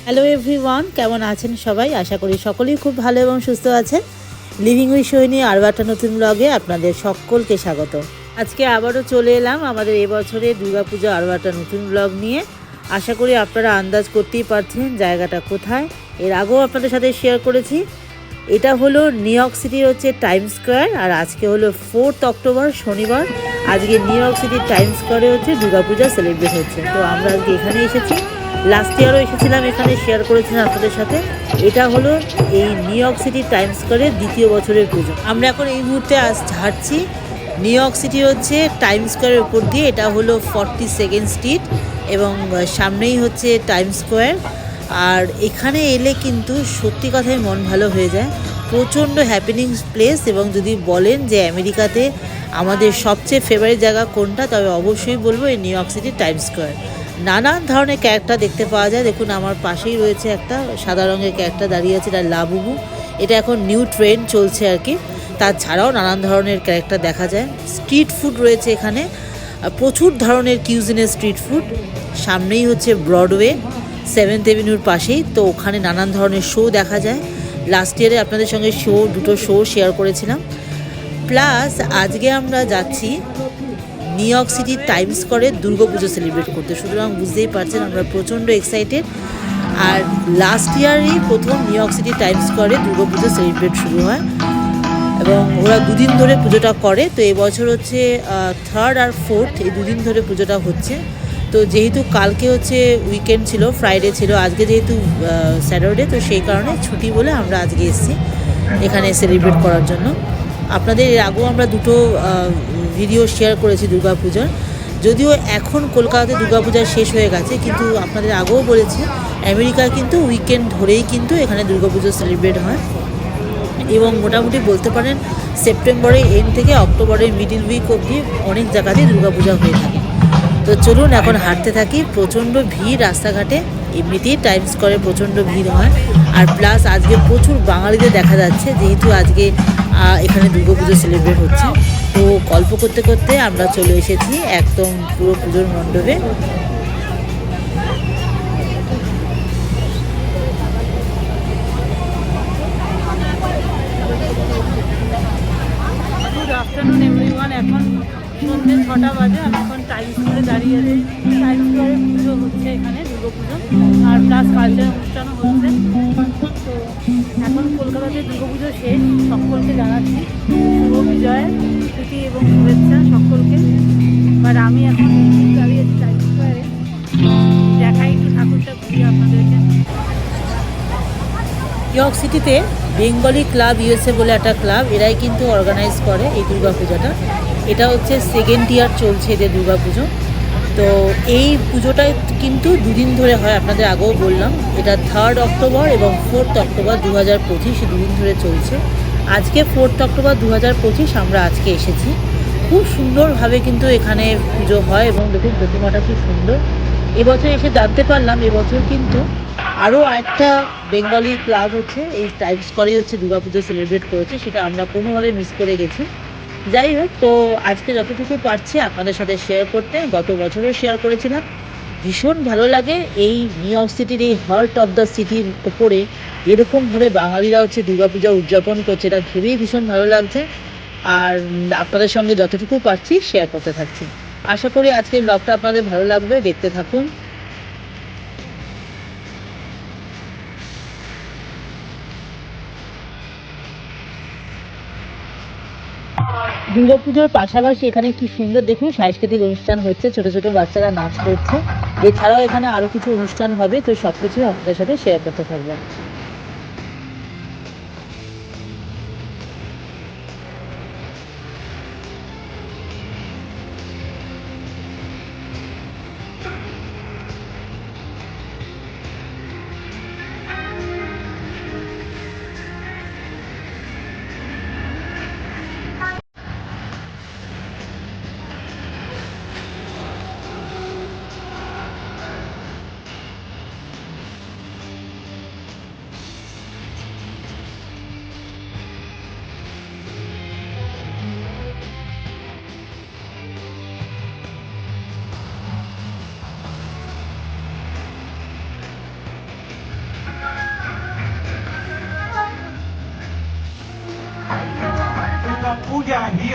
Hello everyone, কেমন আছেন সবাই? আশা করি সকলেই খুব ভালো এবং সুস্থ আছেন। লিভিং উইথ সোহিনী আরও একটা নতুন ব্লগে আপনাদের সকলকে স্বাগত। আজকে আবারও চলে এলাম আমাদের এবছরে দুর্গাপূজা আরও একটা নতুন ব্লগ নিয়ে। আশা করি আপনারা আন্দাজ করতেই পারছেন জায়গাটা কোথায়। এর আগেও আপনাদের সাথে শেয়ার করেছি। এটা হলো নিউ ইয়র্ক সিটির টাইম স্কোয়ার, আর আজকে হলো 4th অক্টোবর শনিবার। আজকে নিউ ইয়র্ক সিটির টাইম স্কোয়ারে দুর্গাপূজা সেলিব্রেট হচ্ছে। তো আমরা আজকে এখানে এসেছি। লাস্ট ইয়ারও এসেছিলাম, এখানে শেয়ার করেছিলাম আপনাদের সাথে। এটা হলো এই নিউ ইয়র্ক সিটি টাইম স্কোয়ারের দ্বিতীয় বছরের পুজো। আমরা এখন এই মুহূর্তে হাঁটছি নিউ ইয়র্ক সিটি টাইম স্কোয়ারের উপর দিয়ে। এটা হলো 42nd স্ট্রিট এবং সামনেই টাইম স্কোয়ার। আর এখানে এলে কিন্তু সত্যি কথাই মন ভালো হয়ে যায়। প্রচণ্ড হ্যাপেনিংস প্লেস। এবং যদি বলেন যে আমেরিকাতে আমাদের সবচেয়ে ফেভারিট জায়গা কোনটা, তবে অবশ্যই বলবো এই new York city time square. নানান ধরনের ক্যারেক্টার দেখতে পাওয়া যায়। দেখুন আমার পাশেই রয়েছে একটা সাদা রঙের ক্যারেক্টার দাঁড়িয়ে আছে, এটা লাবুবু। এটা এখন নিউ ট্রেন্ড চলছে আর কি। তাছাড়াও নানান ধরনের ক্যারেক্টার দেখা যায়। স্ট্রিট ফুড রয়েছে এখানে, প্রচুর ধরনের কিউজিনের স্ট্রিট ফুড। সামনেই ব্রডওয়ে, 7th এভিনিউর পাশেই। তো ওখানে নানান ধরনের শো দেখা যায়। লাস্ট ইয়ারে আপনাদের সঙ্গে দুটো শো শেয়ার করেছিলাম। প্লাস আজকে আমরা যাচ্ছি নিউ ইয়র্ক সিটি টাইম স্কোয়ারে দুর্গাপুজো সেলিব্রেট করতে। সুতরাং বুঝতেই পারছেন আমরা প্রচণ্ড এক্সাইটেড। আর লাস্ট ইয়ারই প্রথম নিউ ইয়র্ক সিটি টাইম স্কোয়ারে দুর্গাপুজো সেলিব্রেট শুরু হয় এবং ওরা দুদিন ধরে পুজোটা করে। তো এবছর 3rd আর 4th এই দুদিন ধরে পুজোটা হচ্ছে। তো যেহেতু কালকে উইকেন্ড ছিল, ফ্রাইডে ছিল, আজকে যেহেতু স্যাটারডে, তো সেই কারণে ছুটি বলে আমরা আজকে এসেছি এখানে সেলিব্রেট করার জন্য। আপনাদের এর আগেও আমরা দুটো ভিডিও শেয়ার করেছি দুর্গাপূজার। যদিও এখন কলকাতাতে দুর্গাপূজা শেষ হয়ে গেছে, কিন্তু আপনাদের আগেও বলেছি আমেরিকায় কিন্তু উইকেন্ড ধরেই কিন্তু এখানে দুর্গাপুজো সেলিব্রেট হয়। এবং মোটামুটি বলতে পারেন সেপ্টেম্বরের এন্ড থেকে অক্টোবরের মিডিল উইক অবধি অনেক জায়গাতেই দুর্গাপূজা হয়ে থাকে। তো চলুন এখন হাঁটতে থাকি। প্রচণ্ড ভিড় রাস্তাঘাটে, এমনিতেই টাইম স্কোয়ারে প্রচণ্ড ভিড় হয়। আর প্লাস আজকে প্রচুর বাঙালিদের দেখা যাচ্ছে, যেহেতু আজকে এখানে দুর্গাপুজো সেলিব্রেট হচ্ছে। তো গল্প করতে করতে আমরা চলে এসেছি একদম পুরো পুজোর মণ্ডপে। Good afternoon everyone. এখন সন্ধ্যে 6টা বাজে। আমি এখন টাইম স্কোয়ারে দাঁড়িয়ে আছি। টাইম স্কোয়ারে পুজো হচ্ছে এখানে, দুর্গাপুজো আর প্লাস কালচার অনুষ্ঠানও হচ্ছে। তো এখন কলকাতাতে দুর্গাপুজো শেষ। সকলকে জানাচ্ছি শুভ বিজয়ের স্মৃতি এবং শুভেচ্ছা সকলকে। বাট আমি এখন দাঁড়িয়ে আছি টাইম স্কোয়ারে। দেখাই একটু ঠাকুরটা ঘুরিয়ে আপনাদেরকে। নিউ ইয়র্ক সিটিতে বেঙ্গলি ক্লাব ইউএসএ বলে একটা ক্লাব, এরাই কিন্তু অর্গানাইজ করে এই দুর্গাপূজাটা। এটা 2nd ইয়ার চলছে এদের দুর্গাপুজো। তো এই পুজোটা কিন্তু দুদিন ধরে হয়, আপনাদের আগেও বললাম। এটা 3rd অক্টোবর এবং 4th অক্টোবর 2025 দুদিন ধরে চলছে। আজকে 4th অক্টোবর 2025 আমরা আজকে এসেছি। খুব সুন্দরভাবে কিন্তু এখানে পুজো হয় এবং দেখুন প্রতিমাটা খুব সুন্দর। এবছর এসে জানতে পারলাম এবছর কিন্তু আরও একটা বেঙ্গলি ক্লাব এই টাইম স্কোয়ারে দুর্গাপুজো সেলিব্রেট করেছে। সেটা আমরা কোনোভাবে মিস করে গেছি। যাই হোক, তো আজকে যতটুকু পারছি আপনাদের সাথে শেয়ার করতে। গত বছরও শেয়ার করেছিলাম। ভীষণ ভালো লাগে এই নিউ ইয়র্ক সিটির এই হার্ট অফ দ্য সিটির ওপরে এরকমভাবে বাঙালিরা দুর্গাপূজা উদযাপন করছে। এটা ভেবেই ভীষণ ভালো লাগছে। আর আপনাদের সঙ্গে যতটুকু পারছি শেয়ার করতে থাকছি। আশা করি আজকের ব্লগটা আপনাদের ভালো লাগবে, দেখতে থাকুন। দুর্গাপুজোর পাশাপাশি এখানে কি সুন্দর দেখুন সাংস্কৃতিক অনুষ্ঠান হচ্ছে, ছোট ছোট বাচ্চারা নাচ করছে। এছাড়াও এখানে আরো কিছু অনুষ্ঠান হবে। তো সবকিছু আপনাদের সাথে শেয়ার করতে থাকবো।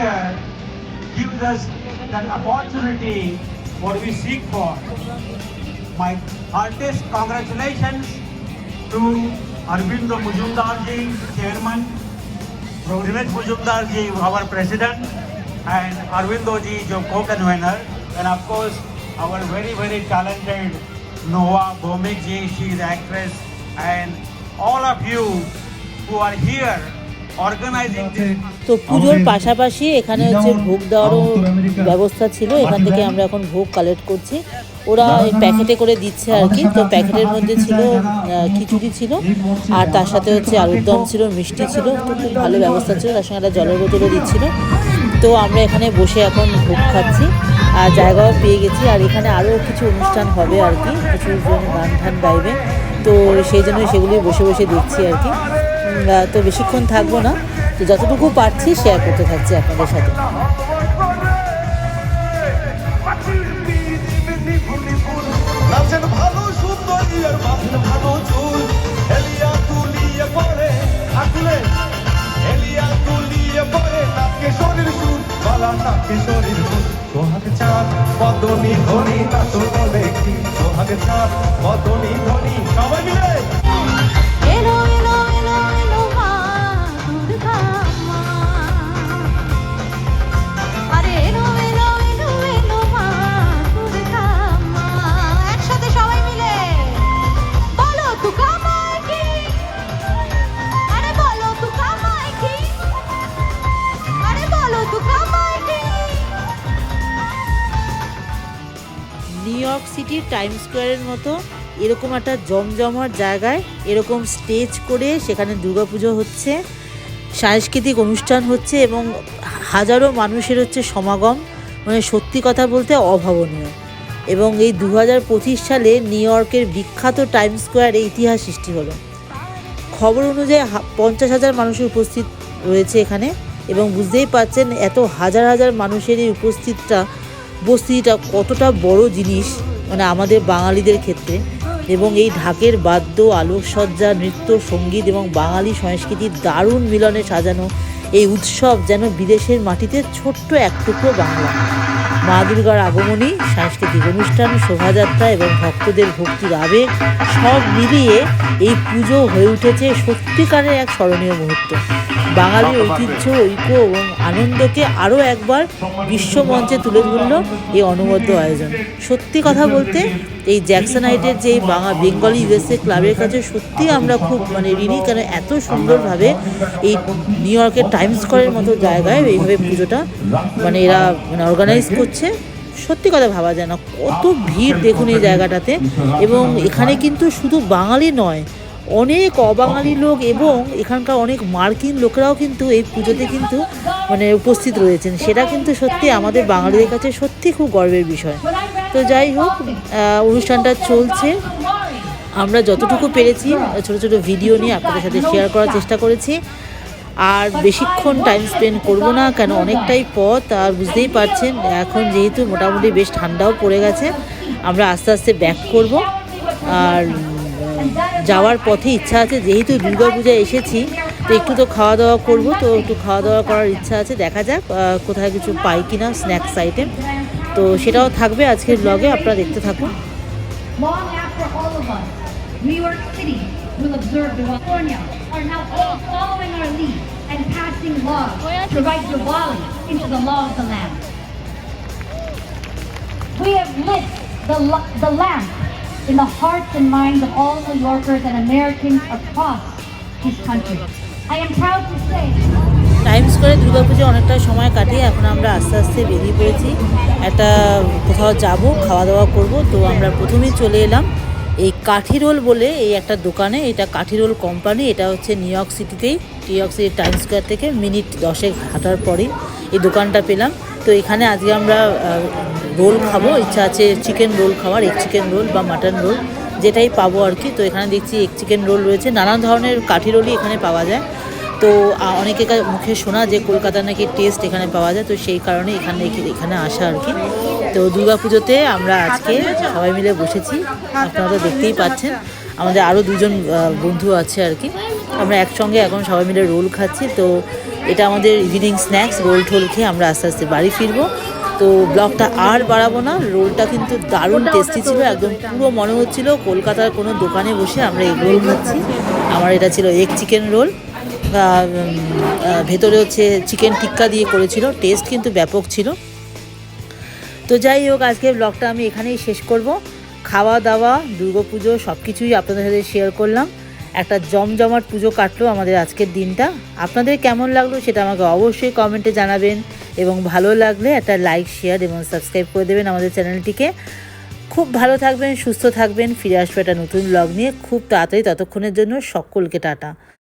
here gives us that opportunity what we seek for. My heartiest congratulations to Arvindo Majumdarji, Chairman, Dinesh Majumdarji, our President, and Arvindoji, your co-convener, and of course our very, very talented Noah Bhomikji, she is actress, and all of you who are here organizing this. তো পুজোর পাশাপাশি এখানে হচ্ছে ভোগ দেওয়ারও ব্যবস্থা ছিল, এখান থেকে আমরা এখন ভোগ কালেক্ট করছি। ওরা প্যাকেটে করে দিচ্ছে আর কি। তো প্যাকেটের মধ্যে ছিল খিচুড়ি ছিল, আর তার সাথে হচ্ছে আলুর দম ছিল, মিষ্টি ছিল, তো খুব ভালো ব্যবস্থা ছিল। তার সঙ্গে একটা জলের বোতলও দিচ্ছিল। তো আমরা এখানে বসে এখন ভোগ খাচ্ছি, আর জায়গাও পেয়ে গেছি। আর এখানে আরও কিছু অনুষ্ঠান হবে আর কি, কিছু জন গান টান গাইবে, তো সেই জন্য সেগুলি বসে বসে দেখছি আর কি। তো বেশিক্ষণ থাকবো না, তো যতটুকু পারছি শেয়ার করতে থাকছি আপনাদের সাথে। সবাই মিলে নিউ ইয়র্ক সিটির টাইম স্কোয়ারের মতো এরকম একটা জমজমাট জায়গায় এরকম স্টেজ করে সেখানে দুর্গাপুজো হচ্ছে, সাংস্কৃতিক অনুষ্ঠান হচ্ছে এবং হাজারো মানুষের হচ্ছে সমাগম, মানে সত্যি কথা বলতে অভাবনীয়। এবং এই 2025 সালে নিউ ইয়র্কের বিখ্যাত টাইম স্কোয়ারে ইতিহাস সৃষ্টি হলো। খবর অনুযায়ী 50,000 মানুষের উপস্থিত রয়েছে এখানে, এবং বুঝতেই পারছেন এত হাজার হাজার মানুষের এই উপস্থিতিটা কতটা বড় জিনিস মানে আমাদের বাঙালিদের ক্ষেত্রে। এবং এই ঢাকের বাদ্য, আলোকসজ্জা, নৃত্য, সঙ্গীত এবং বাঙালি সংস্কৃতির দারুণ মিলনে সাজানো এই উৎসব যেন বিদেশের মাটিতে ছোট্ট এক টুকরো বাংলা। মা দুর্গার আগমনী, সাংস্কৃতিক অনুষ্ঠান, শোভাযাত্রা এবং ভক্তদের ভক্তির আবেগ সব মিলিয়ে এই পুজো হয়ে উঠেছে সত্যিকারের এক স্মরণীয় মুহূর্ত। বাঙালির ঐতিহ্য, ঐক্য এবং আনন্দকে আরও একবার বিশ্বমঞ্চে তুলে ধরল এই অনবদ্য আয়োজন। সত্যি কথা বলতে এই জ্যাকসন হাইটের যে বেঙ্গলি ইউএসএ ক্লাবের কাছে সত্যি আমরা খুব ঋণী, কেন এত সুন্দরভাবে এই নিউ ইয়র্কের টাইম স্কোয়ারের মতো জায়গায় এইভাবে পুজোটা এরা অর্গানাইজ করছে। সত্যি কথা ভাবা যায় না, কত ভিড় দেখুন এই জায়গাটাতে। এবং এখানে কিন্তু শুধু বাঙালি নয়, অনেক অবাঙালি লোক এবং এখানকার অনেক মার্কিন লোকেরাও কিন্তু এই পুজোতে কিন্তু উপস্থিত রয়েছেন। সেটা কিন্তু সত্যি আমাদের বাঙালিদের কাছে সত্যি খুব গর্বের বিষয়। তো যাই হোক, অনুষ্ঠানটা চলছে, আমরা যতটুকু পেরেছি ছোট ছোট ভিডিও নিয়ে আপনাদের সাথে শেয়ার করার চেষ্টা করেছি। আর বেশিক্ষণ টাইম স্পেন্ড করব না, কেন অনেকটাই পথ। আর বুঝতেই পারছেন এখন যেহেতু মোটামুটি বেশ ঠান্ডাও পড়ে গেছে, আমরা আস্তে আস্তে ব্যাক করব। আর যাওয়ার পথে ইচ্ছা আছে, যেহেতু দুর্গাপূজায় এসেছি তো একটু তো খাওয়া দাওয়া করব, তো একটু খাওয়া দাওয়া করার ইচ্ছা আছে। দেখা যাক কোথায় কিছু পাই কিনা স্ন্যাক্স আইটেম, তো সেটাও থাকবে আজকের ব্লগে, আপনারা দেখতে থাকুন। New York City will observe the California are now all following our lead and passing laws to write Diwali into the law of the land. We have lit the lamp in the hearts and minds of all New Yorkers and Americans across this country. I am proud to say time স্কোয়ারে দুর্গাপুজো অনেকটা সময় কাটিয়ে এখন আমরা আস্তে আস্তে বেরিয়ে পড়েছি, একটা কোথাও যাব, খাওয়া দাওয়া করব। তো আমরা প্রথমেই চলে এলাম এই কাঠি রোল বলে এই একটা দোকানে। এটা কাঠি রোল কোম্পানি, এটা হচ্ছে নিউ ইয়র্ক সিটিতেই, নিউ ইয়র্ক সিটির টাইম স্কোয়ার থেকে মিনিট 10 হাঁটার পরেই এই দোকানটা পেলাম। তো এখানে আজকে আমরা রোল খাবো, ইচ্ছা আছে চিকেন রোল খাওয়ার, এগ চিকেন রোল বা মাটন রোল যেটাই পাবো আর কি। তো এখানে দেখছি এগ চিকেন রোল রয়েছে, নানান ধরনের কাঠি রোলই এখানে পাওয়া যায়। তো অনেকের মুখে শোনা যে কলকাতার নাকি টেস্ট এখানে পাওয়া যায়, তো সেই কারণে এখানে আসা আর কি। তো দুর্গাপুজোতে আমরা আজকে সবাই মিলে বসেছি, আপনারা তো দেখতেই পাচ্ছেন। আমাদের আরও দুজন বন্ধু আছে আর কি, আমরা একসঙ্গে এখন সবাই মিলে রোল খাচ্ছি। তো এটা আমাদের ইভিনিং স্ন্যাক্স, রোল টোল খেয়ে আমরা আস্তে আস্তে বাড়ি ফিরবো। তো ব্লগটা আর বাড়াবো না। রোলটা কিন্তু দারুণ টেস্টি ছিল, একদম পুরো মনে হচ্ছিল কলকাতার কোনো দোকানে বসে আমরা এগ রোল খাচ্ছি। আমার এটা ছিল এগ চিকেন রোল, ভেতরে হচ্ছে চিকেন টিক্কা দিয়ে করেছিল, টেস্ট কিন্তু ব্যাপক ছিল। তো যাই হোক, আজকের ব্লগটা আমি এখানেই শেষ করব। খাওয়া দাওয়া, দুর্গাপুজো সব কিছুই আপনাদের সাথে শেয়ার করলাম। একটা জমজমাট পুজো কাটলো আমাদের আজকের দিনটা। আপনাদের কেমন লাগলো সেটা আমাকে অবশ্যই কমেন্টে জানাবেন, এবং ভালো লাগলে একটা লাইক, শেয়ার এবং সাবস্ক্রাইব করে দেবেন আমাদের চ্যানেলটিকে। খুব ভালো থাকবেন, সুস্থ থাকবেন। ফিরে আসবো একটা নতুন ব্লগ নিয়ে খুব তাড়াতাড়ি। ততক্ষণের জন্য সকলকে টাটা।